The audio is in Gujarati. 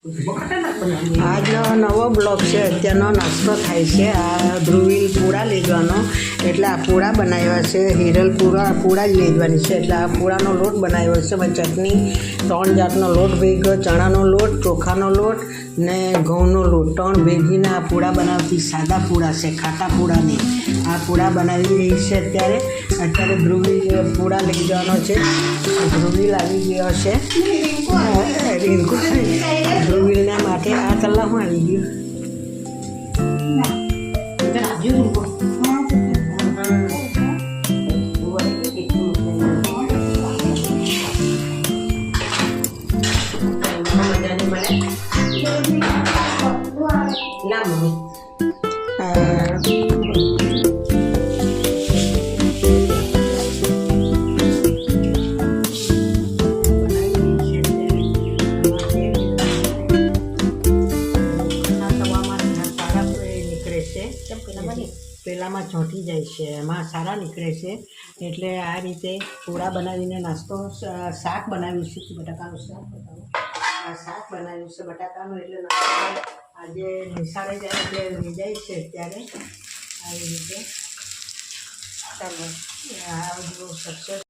આજનો નવો બ્લોગ છે. અત્યારનો નાસ્તો થાય છે. આ ધ્રુવીલ પૂડા લઈ જવાનો, એટલે આ પૂડા બનાવ્યા છે. હિરલ પૂડા જ લઈ જવાની છે. એટલે આ પૂડાનો લોટ બનાવ્યો છે. ચટણી 3 જાતનો લોટ ભેગો, ચણાનો લોટ, ચોખાનો લોટ ને ઘઉંનો લોટ 3 ભેગીને આ પૂડા બનાવતી. સાદા પૂડા છે, ખાટા પૂડા નહીં. આ પૂડા બનાવી રહી છે. અત્યારે ધ્રુવીલ પૂડા લઈ જવાનો છે. ધ્રુવીલ આવી ગયો છે. ધ્રુવીલના માટે આ કલાકમાં આવી ગયું. પેલામાં ચોંટી જાય છે, એમાં સારા નીકળે છે. એટલે આ રીતે પૂડા બનાવીને નાસ્તો શાક બનાવ્યું છે. બટાકાનું શાક બતાવો. આ શાક બનાવ્યું છે બટાકાનું. એટલે નાસ્તો આજે નિશાળે જાય એટલે લઈ જાય છે. ત્યારે આવી રીતે ચાલો આ બધું સક્સેસ